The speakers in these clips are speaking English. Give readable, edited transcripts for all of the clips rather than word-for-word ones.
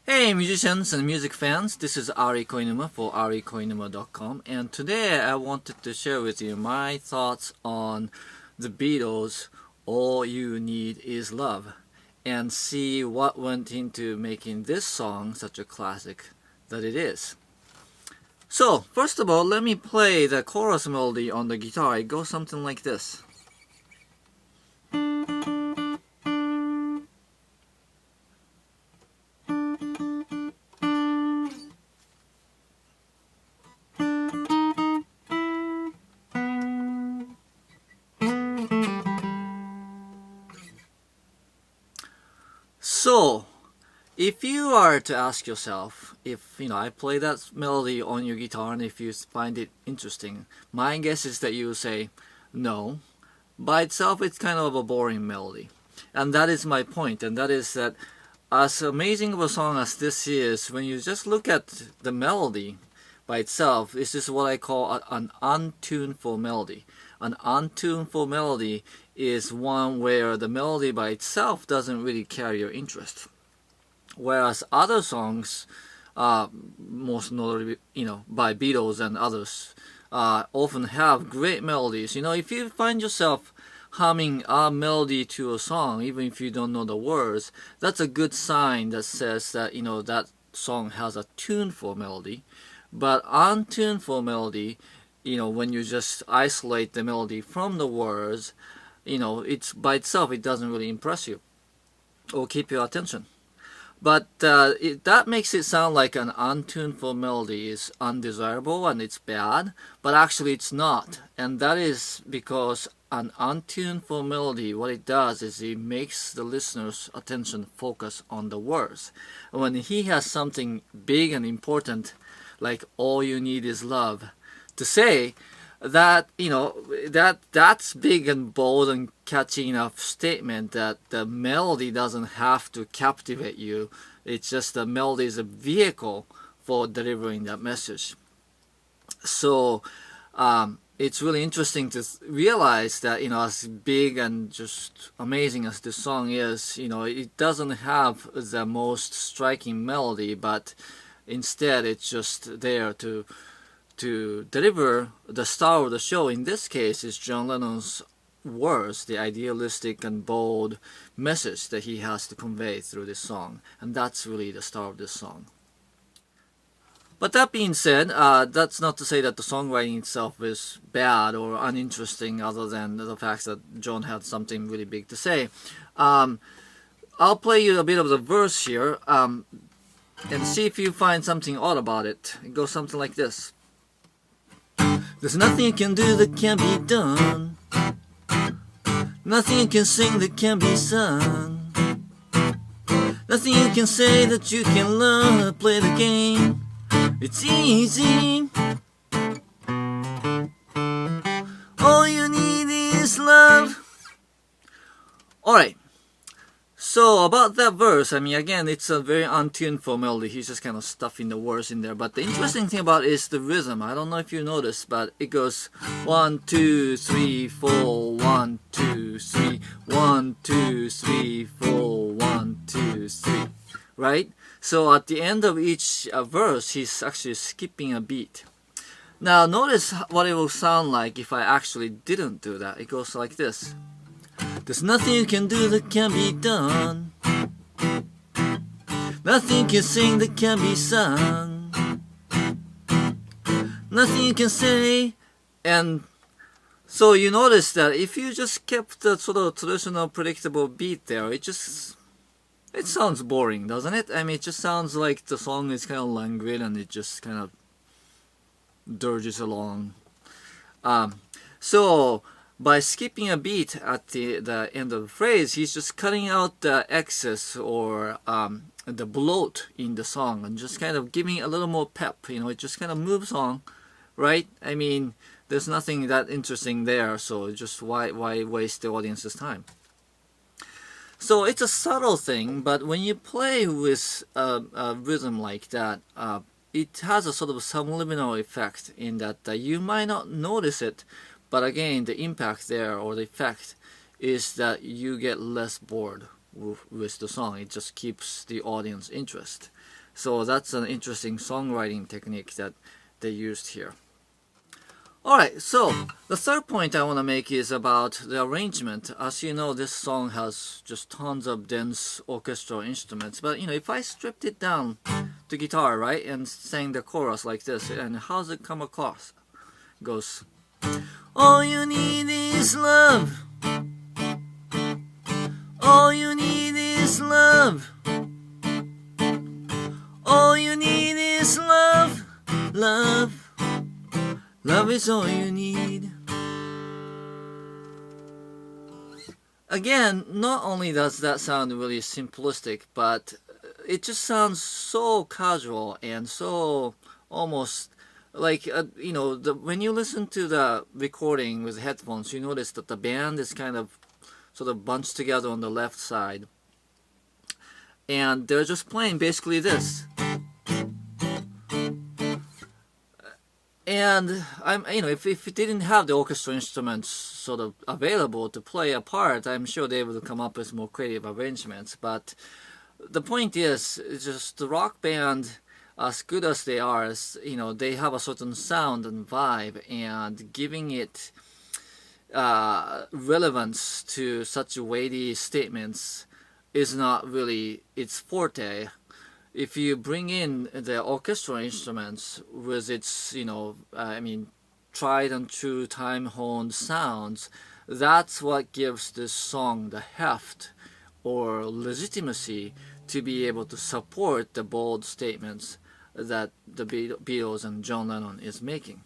Hey musicians and music fans, this is Ari Koinuma for arikoinuma.com, and today I wanted to share with you my thoughts on the Beatles' All You Need Is Love and see what went into making this song such a classic that it is. So, first of all, let me play the chorus melody on the guitar. It goes something like this. So, if you are to ask yourself, if I play that melody on your guitar and if you find it interesting, my guess is that you will say, no, by itself it's kind of a boring melody. And that is my point, and that is that as amazing of a song as this is, when you just look at the melody by itself, this is what I call an untuneful melody. An untuneful melody is one where the melody by itself doesn't really carry your interest. Whereas other songs, most notably, by Beatles and others, often have great melodies. If you find yourself humming a melody to a song, even if you don't know the words, that's a good sign that says that, that song has a tuneful melody. But untuneful melody, when you just isolate the melody from the words, it's by itself, it doesn't really impress you or keep your attention. But that makes it sound like an untuneful melody is undesirable and it's bad, but actually it's not. And that is because an untuneful melody, what it does is it makes the listener's attention focus on the words. When he has something big and important, like all you need is love, to say, that that's big and bold and catchy enough statement that the melody doesn't have to captivate you. It's just the melody is a vehicle for delivering that message. So it's really interesting to realize that as big and just amazing as this song is, it doesn't have the most striking melody, but instead it's just there to deliver the star of the show. In this case is John Lennon's words, the idealistic and bold message that he has to convey through this song, and that's really the star of this song. But that being said, that's not to say that the songwriting itself is bad or uninteresting, other than the fact that John had something really big to say. I'll play you a bit of the verse here and see if you find something odd about it. It goes something like this. There's nothing you can do that can't be done. Nothing you can sing that can't be sung. Nothing you can say that you can learn to play the game. It's easy. All you need is love. Alright. So about that verse, again, it's a very untuneful melody. He's just kind of stuffing the words in there. But the interesting thing about it is the rhythm. I don't know if you noticed, but it goes 1, 2, 3, 4, 1, 2, 3, 1, 2, 3, 4, 1, 2, 3. Right? So at the end of each verse, he's actually skipping a beat. Now notice what it will sound like if I actually didn't do that. It goes like this. There's nothing you can do that can be done. Nothing you can sing that can be sung. Nothing you can say. And so you notice that if you just kept the sort of traditional predictable beat there, it sounds boring, doesn't it? It just sounds like the song is kind of languid and it just kind of dirges along. So by skipping a beat at the end of the phrase, he's just cutting out the excess or the bloat in the song and just kind of giving a little more pep. It just kind of moves on, right? There's nothing that interesting there, so just why waste the audience's time? So it's a subtle thing, but when you play with a rhythm like that, it has a sort of subliminal effect in that you might not notice it, but again, the impact there or the effect is that you get less bored. with the song. It just keeps the audience interest. So that's an interesting songwriting technique that they used here. Alright, so the third point I want to make is about the arrangement. As you know, this song has just tons of dense orchestral instruments. But if I stripped it down to guitar, right, and sang the chorus like this, and how's it come across? It goes, all you need is love. All you need is love. All you need is love. Love. Love is all you need. Again, not only does that sound really simplistic, but it just sounds so casual and so almost like, when you listen to the recording with headphones, you notice that the band is kind of sort of bunched together on the left side. And they're just playing basically this. And if it didn't have the orchestral instruments sort of available to play a part, I'm sure they would come up with more creative arrangements. But the point is, it's just the rock band, as good as they are, they have a certain sound and vibe, and giving it relevance to such weighty statements is not really its forte. If you bring in the orchestral instruments with its, tried and true time-honed sounds, that's what gives this song the heft or legitimacy to be able to support the bold statements that the Beatles and John Lennon is making.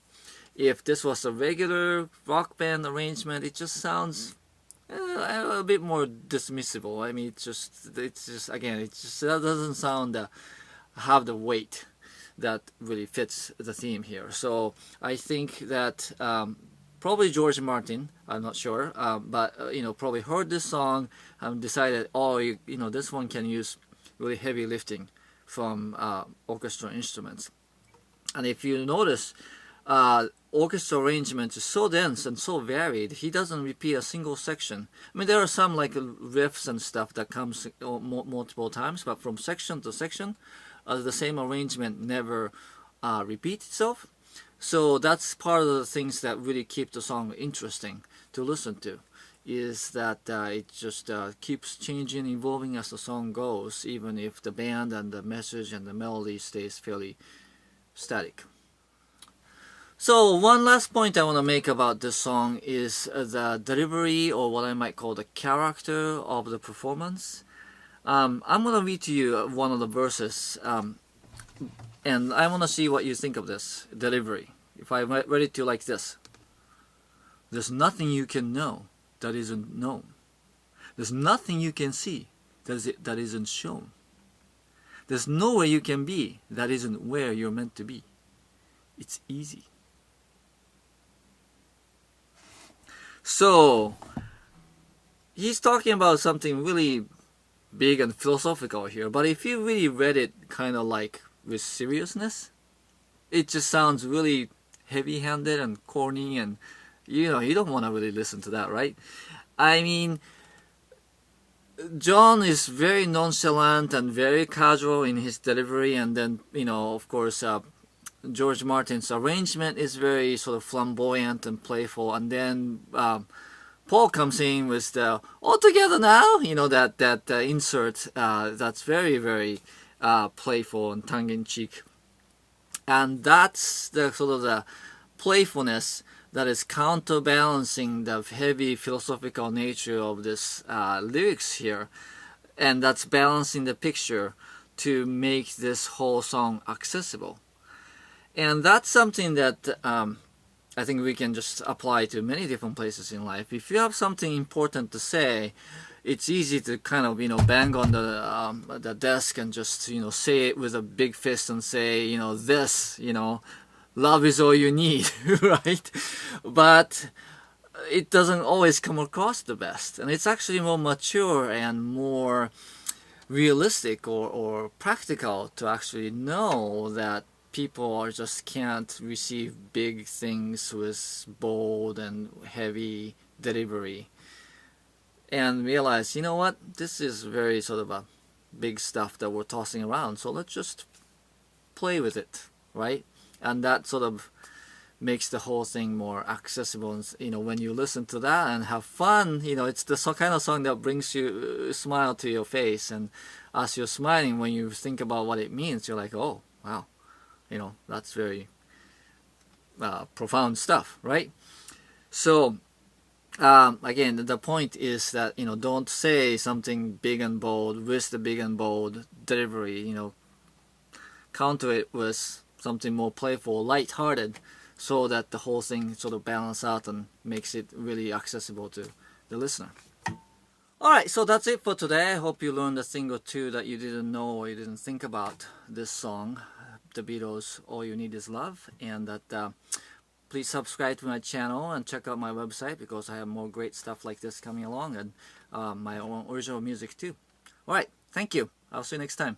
If this was a regular rock band arrangement, it just sounds a bit more dismissible. I mean, that doesn't sound have the weight that really fits the theme here. So I think that probably George Martin, I'm not sure, but probably heard this song and decided, this one can use really heavy lifting from orchestral instruments. And if you notice, orchestral arrangement is so dense and so varied, he doesn't repeat a single section. I mean, there are some like riffs and stuff that comes multiple times, but from section to section, the same arrangement never repeats itself. So that's part of the things that really keep the song interesting to listen to, is that it just keeps changing, evolving as the song goes, even if the band and the message and the melody stays fairly static. So one last point I want to make about this song is the delivery, or what I might call the character of the performance. I'm going to read to you one of the verses, and I want to see what you think of this delivery. If I read it to you like this: there's nothing you can know that isn't known. There's nothing you can see that isn't shown. There's nowhere you can be that isn't where you're meant to be. It's easy. So, he's talking about something really big and philosophical here, but if you really read it kind of like with seriousness, it just sounds really heavy-handed and corny, and you don't want to really listen to that, right? I mean, John is very nonchalant and very casual in his delivery, and then, of course, George Martin's arrangement is very sort of flamboyant and playful, and then Paul comes in with the "all together now," that insert that's very, very playful and tongue-in-cheek, and that's the sort of the playfulness that is counterbalancing the heavy philosophical nature of this lyrics here, and that's balancing the picture to make this whole song accessible. And that's something that I think we can just apply to many different places in life. If you have something important to say, it's easy to kind of bang on the desk and just say it with a big fist and say this love is all you need, right? But it doesn't always come across the best, and it's actually more mature and more realistic or practical to actually know that people just can't receive big things with bold and heavy delivery. and realize, you know what, this is very sort of a big stuff that we're tossing around, so let's just play with it, right? And that sort of makes the whole thing more accessible. And when you listen to that and have fun, it's the kind of song that brings you a smile to your face. And as you're smiling, when you think about what it means, you're like, oh wow, that's very profound stuff, right? So again, the point is that don't say something big and bold with the big and bold delivery. Counter it with something more playful, light-hearted, so that the whole thing sort of balances out and makes it really accessible to the listener. Alright, so that's it for today. I hope you learned a thing or two that you didn't know or you didn't think about this song, the Beatles, All You Need Is Love, and that please subscribe to my channel and check out my website, because I have more great stuff like this coming along, and my own original music too. Alright, thank you. I'll see you next time.